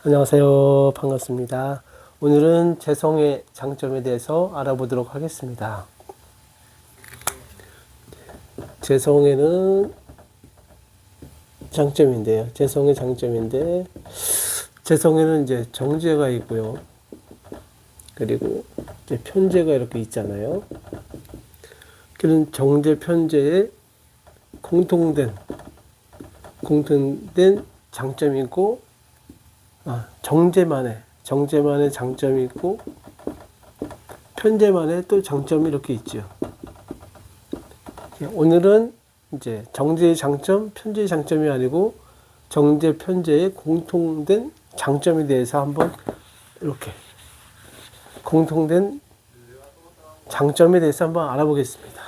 안녕하세요. 반갑습니다. 오늘은 재성의 장점에 대해서 알아보도록 하겠습니다. 재성에는 장점인데요. 재성의 장점인데, 재성에는 이제 정제가 있고요. 그리고 이제 편제가 이렇게 있잖아요. 그런 정제, 편제의 공통된 장점이 있고, 정제만의 장점이 있고, 편제만의 또 장점이 이렇게 있죠. 오늘은 이제 정제의 장점, 편제의 장점이 아니고 정제, 편제의 공통된 장점에 대해서 한번 이렇게 공통된 장점에 대해서 한번 알아보겠습니다.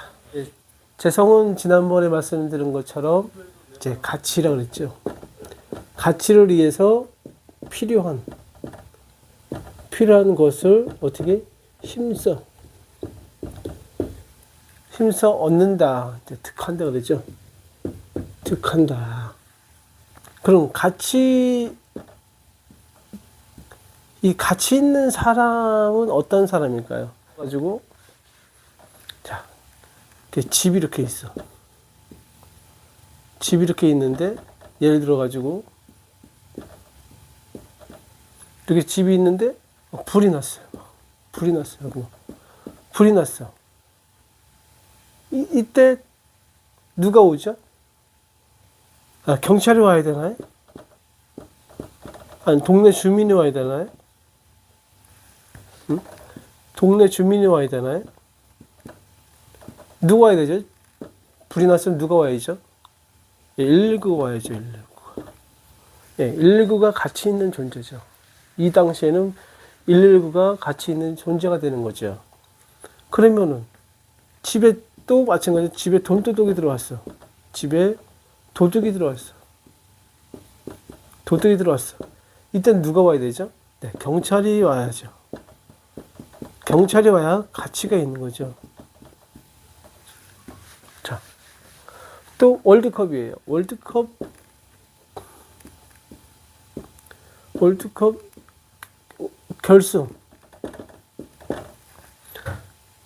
재성은 지난번에 말씀드린 것처럼 이제 가치라고 그랬죠. 가치를 위해서 필요한 것을 어떻게 힘써 얻는다. 득한다 그러죠. 득한다. 그럼 이 가치 있는 사람은 어떤 사람일까요? 가지고 자, 집이 이렇게 있어. 집이 이렇게 있는데 예를 들어 가지고 이렇게 집이 있는데 불이 났어요. 불이 났어. 이때 누가 오죠? 경찰이 와야 되나요? 아니, 동네 주민이 와야 되나요? 응? 동네 주민이 와야 되나요? 누가 와야 되죠? 불이 났으면 누가 와야죠? 119가 와야죠. 119가 가치 있는 존재죠. 이 당시에는 119가 가치 있는 존재가 되는 거죠. 그러면은 집에 또 마찬가지로 집에 돈도둑이 들어왔어. 집에 도둑이 들어왔어. 이때는 누가 와야 되죠? 네, 경찰이 와야죠. 경찰이 와야 가치가 있는 거죠. 자, 또 월드컵이에요. 월드컵 결승.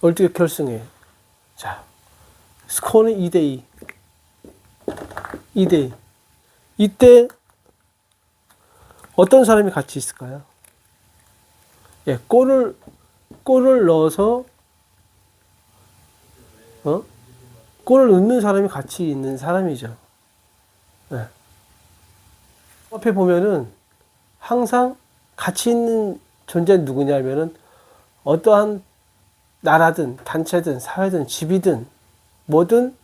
월드컵 결승에. 자, 스코어는 2대2. 이때 어떤 사람이 같이 있을까요? 골을 넣어서 골을 넣는 사람이 같이 있는 사람이죠. 앞에 보면은 항상 가치 있는 존재는 누구냐면은 어떠한 나라든 단체든 사회든 집이든 뭐든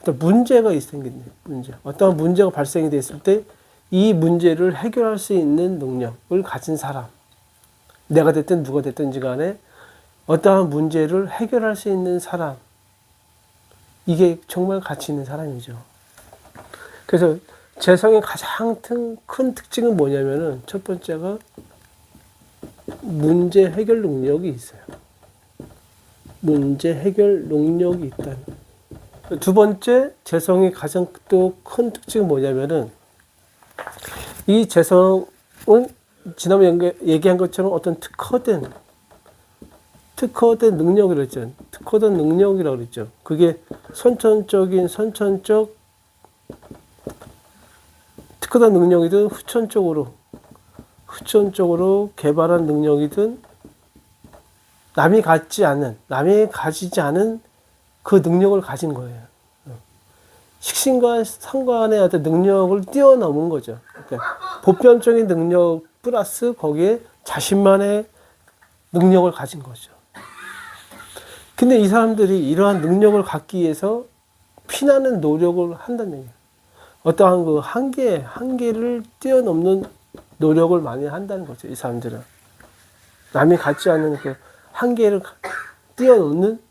어떤 문제가 생긴다. 어떠한 문제가 발생이 됐을 때 이 문제를 해결할 수 있는 능력을 가진 사람. 내가 됐든 누가 됐든지 간에 어떠한 문제를 해결할 수 있는 사람. 이게 정말 가치 있는 사람이죠. 그래서 재성의 가장 큰 특징은 뭐냐면은 첫 번째가 문제 해결 능력이 있어요. 문제 해결 능력이 있다는. 두 번째 재성의 가장 또 큰 특징은 뭐냐면은 이 재성은 지난번에 얘기한 것처럼 어떤 특화된 능력이라고 했죠. 특화된 능력이라고 그랬죠. 그게 선천적 특화된 능력이든 후천적으로 개발한 능력이든 남이 가지지 않은 그 능력을 가진 거예요. 식신과 상관의 어떤 능력을 뛰어넘은 거죠. 그러니까 보편적인 능력 플러스 거기에 자신만의 능력을 가진 거죠. 근데 이 사람들이 이러한 능력을 갖기 위해서 피나는 노력을 한다는 얘기예요. 어떠한 그 한계를 뛰어넘는 노력을 많이 한다는 거죠. 이 사람들은 남이 갖지 않는 그 한계를 뛰어넘는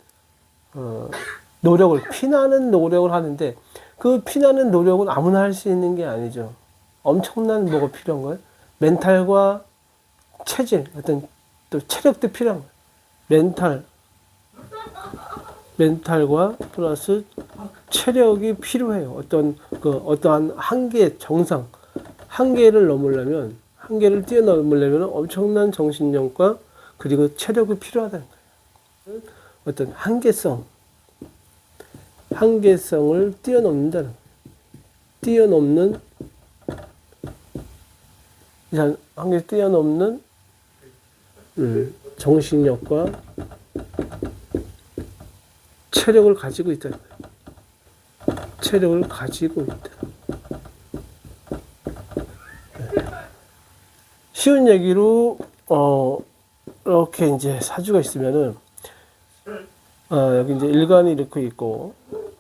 피나는 노력을 하는데 그 피나는 노력은 아무나 할 수 있는 게 아니죠. 엄청난 뭐가 필요한 거예요? 멘탈과 체질, 어떤 또 체력도 필요한 거예요. 멘탈과 플러스 체력이 필요해요. 어떠한 한계, 한계를 넘으려면 한계를 뛰어넘으려면 엄청난 정신력과 그리고 체력이 필요하다는 거예요. 어떤 한계성을 뛰어넘는다는 거예요. 뛰어넘는, 한계를 뛰어넘는 정신력과 체력을 가지고 있다는 거예요. 체력을 가지고 있다. 쉬운 얘기로 이렇게 이제 사주가 있으면은 여기 이제 일간이 이렇게 있고,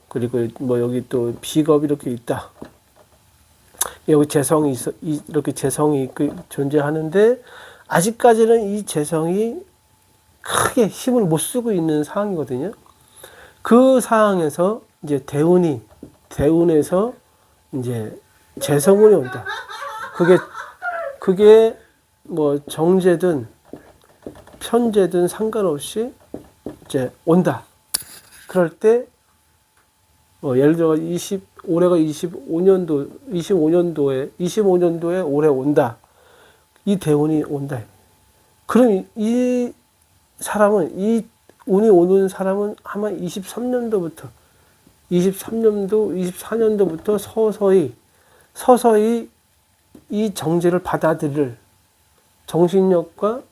그리고 뭐 여기 또 비겁이 이렇게 있다. 여기 재성이 이렇게 재성이 존재하는데 아직까지는 이 재성이 크게 힘을 못 쓰고 있는 상황이거든요. 그 상황에서 이제 대운에서 이제 재성운이 온다. 그게 뭐 정제든 편제든 상관없이 이제 온다. 그럴 때 예를 들어 올해가 25년도에 올해 온다. 이 대운이 온다. 그럼 이 사람은, 이 운이 오는 사람은 아마 24년도부터 서서히 이 정제를 받아들일 정신력과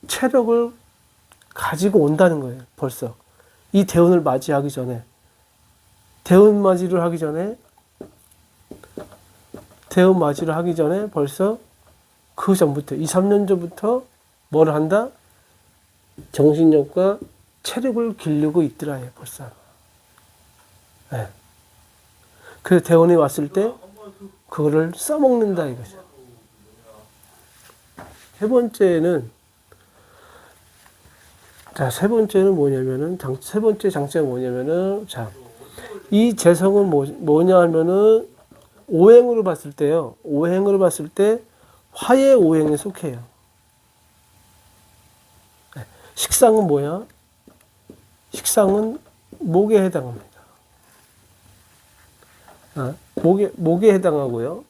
체력을 가지고 온다는 거예요. 벌써 이 대운을 맞이하기 전에, 대운 맞이를 하기 전에 벌써 그 전부터 2, 3년 전부터 뭘 한다? 정신력과 체력을 기르고 있더라, 벌써. 네. 그래서 대운이 왔을 때 그거를 써먹는다 이거죠. 세 번째는 뭐냐면은, 세 번째 장점은 뭐냐면은, 이 재성은 뭐냐 하면은, 오행으로 봤을 때요. 오행으로 봤을 때 화의 오행에 속해요. 식상은 뭐야? 식상은 목에 해당합니다. 목에 해당하고요.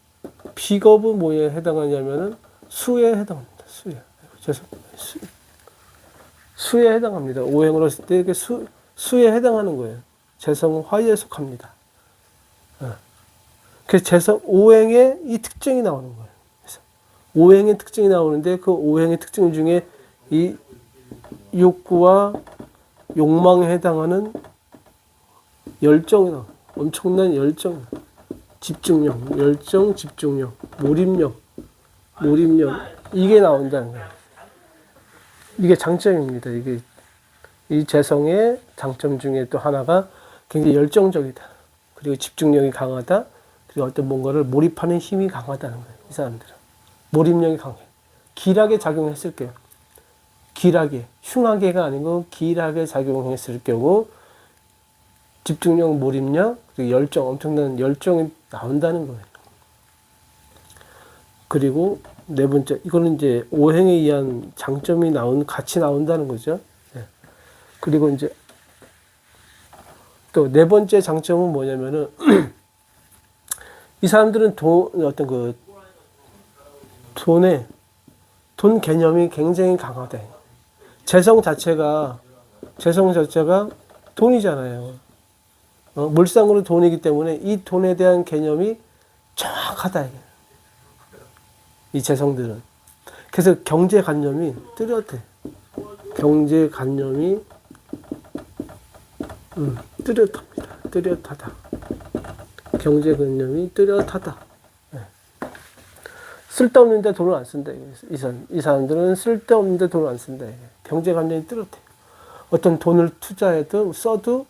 비겁은 뭐에 해당하냐면은 수에 해당합니다. 수에 해당합니다. 오행으로 했을 때 수에 해당하는 거예요. 재성은 화에 속합니다. 그래서 오행의 이 특징이 나오는 거예요. 그래서 오행의 특징이 나오는데 그 오행의 특징 중에 이 욕구와 욕망에 해당하는 열정이 나와요. 엄청난 열정, 집중력, 열정, 집중력, 몰입력, 이게 나온다는 거예요. 이게 장점입니다. 이 재성의 장점 중에 또 하나가 굉장히 열정적이다. 그리고 집중력이 강하다. 그리고 어떤 뭔가를 몰입하는 힘이 강하다는 거예요. 이 사람들은. 몰입력이 강해. 길하게 작용했을 거예요. 길하게. 흉하게가 아니고 길하게 작용했을 경우 집중력, 몰입력, 그리고 열정, 엄청난 열정이 나온다는 거예요. 그리고 네 번째, 이거는 이제 오행에 의한 장점이 같이 나온다는 거죠. 네. 그리고 이제 또 네 번째 장점은 뭐냐면은 이 사람들은 돈 개념이 굉장히 강하다. 재성 자체가 돈이잖아요. 물상으로 돈이기 때문에 이 돈에 대한 개념이 정확하다. 이 재성들은. 그래서 경제관념이 뚜렷해. 경제관념이 뚜렷하다. 경제관념이 뚜렷하다. 네. 쓸데없는데 돈을 안 쓴다. 이 사람들은 쓸데없는데 돈을 안 쓴다. 경제관념이 뚜렷해. 어떤 돈을 써도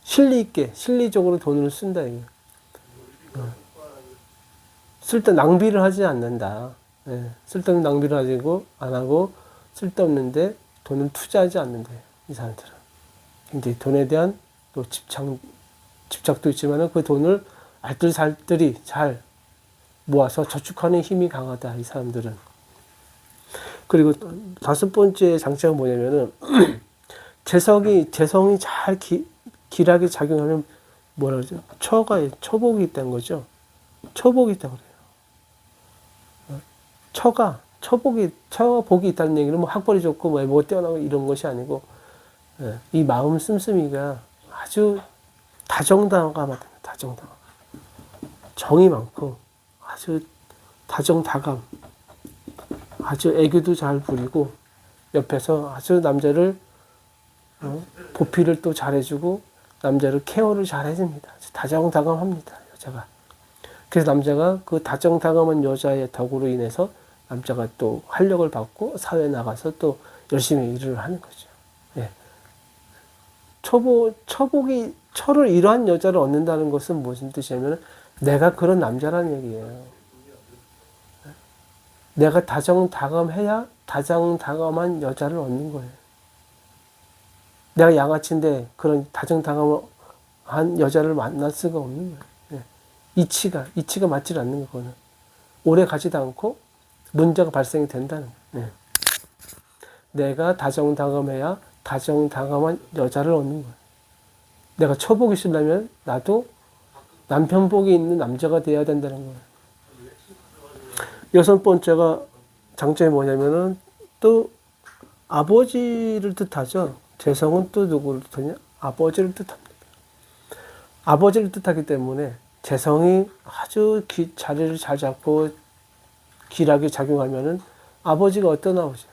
실리적으로 돈을 쓴다. 낭비를 하지 않는다. 쓸데없는 낭비를 안 하고 쓸데없는데 돈을 투자하지 않는다. 이 사람들은. 굉장히 돈에 대한 또 집착도 있지만 그 돈을 알뜰살뜰히 잘 모아서 저축하는 힘이 강하다. 이 사람들은. 그리고 다섯 번째 장점은 뭐냐면은 재성이 잘 길하게 작용하면 뭐라 그러죠? 초복이 있다는 거죠. 초복이 있다고 그래요. 처복이 있다는 얘기는 뭐 학벌이 좋고 뭐 외모가 뛰어나고 이런 것이 아니고, 예, 이 마음 씀씀이가 아주 다정다감하다. 다정다감. 정이 많고 아주 다정다감. 아주 애교도 잘 부리고 옆에서 아주 남자를 보필을 또 잘해주고 남자를 케어를 잘 해줍니다. 다정다감합니다. 여자가. 그래서 남자가 그 다정다감한 여자의 덕으로 인해서 남자가 또 활력을 받고 사회에 나가서 또 열심히 일을 하는 거죠. 예. 처를 이러한 여자를 얻는다는 것은 무슨 뜻이냐면 내가 그런 남자라는 얘기예요. 내가 다정다감해야 다정다감한 여자를 얻는 거예요. 내가 양아치인데 그런 다정다감한 여자를 만날 수가 없는 거예요. 예. 이치가 맞지 않는 거거든. 오래 가지도 않고 문제가 발생이 된다는 거예요. 예. 내가 다정다감해야 다정다감한 여자를 얻는 거예요. 내가 처복이 있으려면 나도 남편복이 있는 남자가 돼야 된다는 거예요. 여섯 번째가 장점이 뭐냐면은 또 아버지를 뜻하죠. 재성은 또 누구를 뜻하냐? 아버지를 뜻합니다. 아버지를 뜻하기 때문에 재성이 아주 자리를 잘 잡고 길하게 작용하면은 아버지가 어떤 아버지야?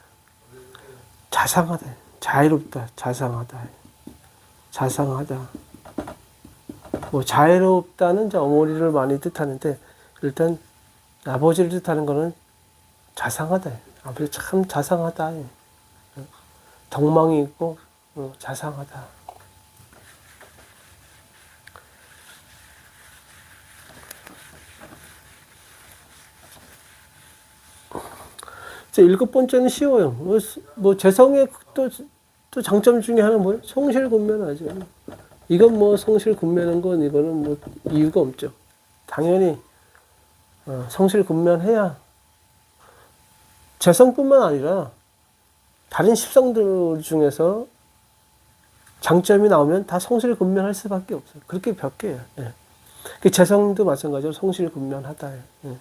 자상하다. 자유롭다. 자상하다. 자상하다. 뭐 자유롭다는 이제 어머니를 많이 뜻하는데 일단 아버지를 뜻하는 거는 자상하다. 아버지 참 자상하다. 덕망이 있고 자상하다. 일곱 번째는 쉬워요. 뭐 재성의 또 장점 중에 하나는 뭐예요? 성실군면하죠. 이건 뭐 성실군면한 건 이거는 뭐 이유가 없죠. 당연히 성실군면해야 재성뿐만 아니라 다른 십성들 중에서 장점이 나오면 다 성실군면할 수밖에 없어요. 그렇게 벽해요. 예. 그 재성도 마찬가지로 성실군면하다. 예.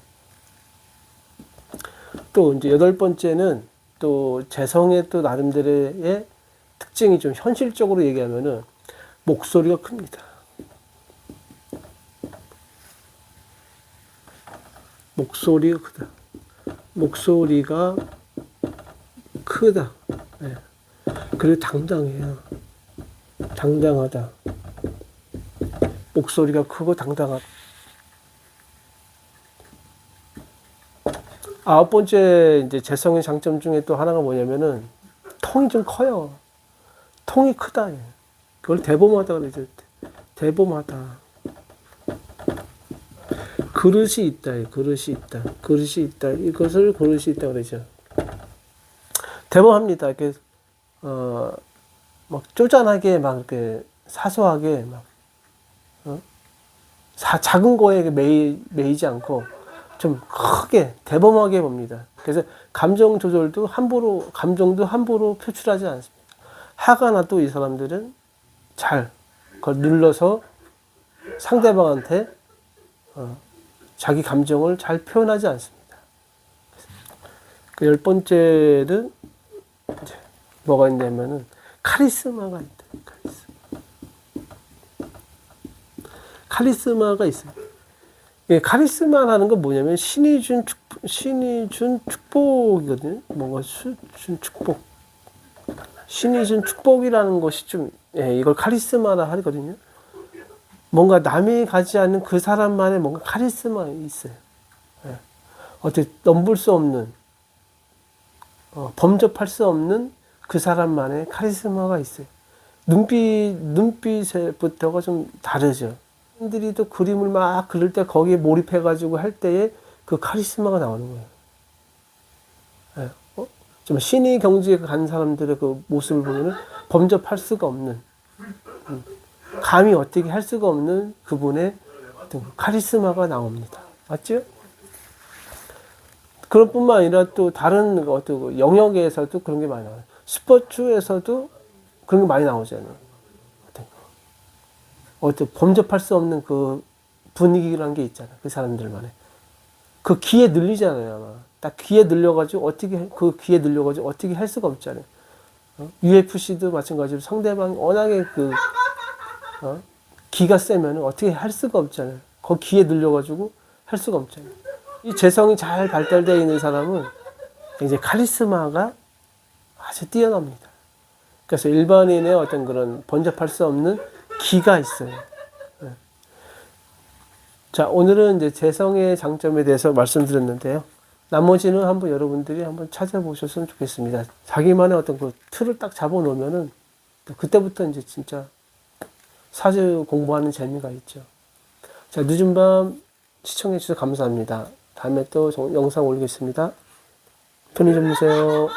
또 이제 여덟 번째는 또 재성의 또 나름대로의 특징이 좀 현실적으로 얘기하면은 목소리가 큽니다. 목소리가 크다. 목소리가 크다. 네. 그리고 당당해요. 당당하다. 목소리가 크고 당당하다. 아홉 번째 이제 재성의 장점 중에 또 하나가 뭐냐면은 통이 좀 커요. 통이 크다. 그걸 대범하다 그러죠. 대범하다. 그릇이 있다. 그릇이 있다. 그릇이 있다. 이것을 그릇이 있다 그러죠. 대범합니다. 이렇게 막 쪼잔하게 막 이렇게 사소하게 막 작은 거에 매이지 않고 좀 크게 대범하게 봅니다. 그래서 감정도 함부로 표출하지 않습니다. 화가 나도 이 사람들은 잘 그걸 눌러서 상대방한테 자기 감정을 잘 표현하지 않습니다. 그 열 번째는 이제 뭐가 있냐면은 카리스마가 있다. 카리스마가 있어요. 예, 카리스마라는 건 뭐냐면 신이 준 축복이거든요. 뭔가 준 축복. 신이 준 축복이라는 것이 좀, 예, 이걸 카리스마라 하거든요. 뭔가 남이 가지 않는 그 사람만의 뭔가 카리스마 있어요. 예. 어떻게 넘볼 수 없는, 범접할 수 없는 그 사람만의 카리스마가 있어요. 눈빛부터가 좀 다르죠. 사람들이 또 그림을 막 그릴 때 거기에 몰입해가지고 할 때에 그 카리스마가 나오는 거예요. 예. 좀 신의 경지에 간 사람들의 그 모습을 보면은 범접할 수가 없는, 감히 어떻게 할 수가 없는 그분의 카리스마가 나옵니다. 맞죠? 그런 뿐만 아니라 또 다른 어떤 영역에서도 그런 게 많이 나와요. 스포츠에서도 그런 게 많이 나오잖아요. 어떤 범접할 수 없는 그 분위기라는 게 있잖아요. 그 사람들만의. 그 기에 눌리잖아요, 아마. 딱 귀에 늘려가지고 그 귀에 늘려가지고 어떻게 할 수가 없잖아요. UFC도 마찬가지로 상대방이 워낙에 기가 세면 어떻게 할 수가 없잖아요. 그 귀에 늘려가지고 할 수가 없잖아요. 이 재성이 잘 발달되어 있는 사람은 이제 카리스마가 아주 뛰어납니다. 그래서 일반인의 어떤 그런 번잡할 수 없는 기가 있어요. 자, 오늘은 이제 재성의 장점에 대해서 말씀드렸는데요. 나머지는 한번 여러분들이 한번 찾아보셨으면 좋겠습니다. 자기만의 어떤 그 틀을 딱 잡아놓으면은 그때부터 이제 진짜 사주 공부하는 재미가 있죠. 자, 늦은 밤 시청해 주셔서 감사합니다. 다음에 또 영상 올리겠습니다. 편히 주무세요.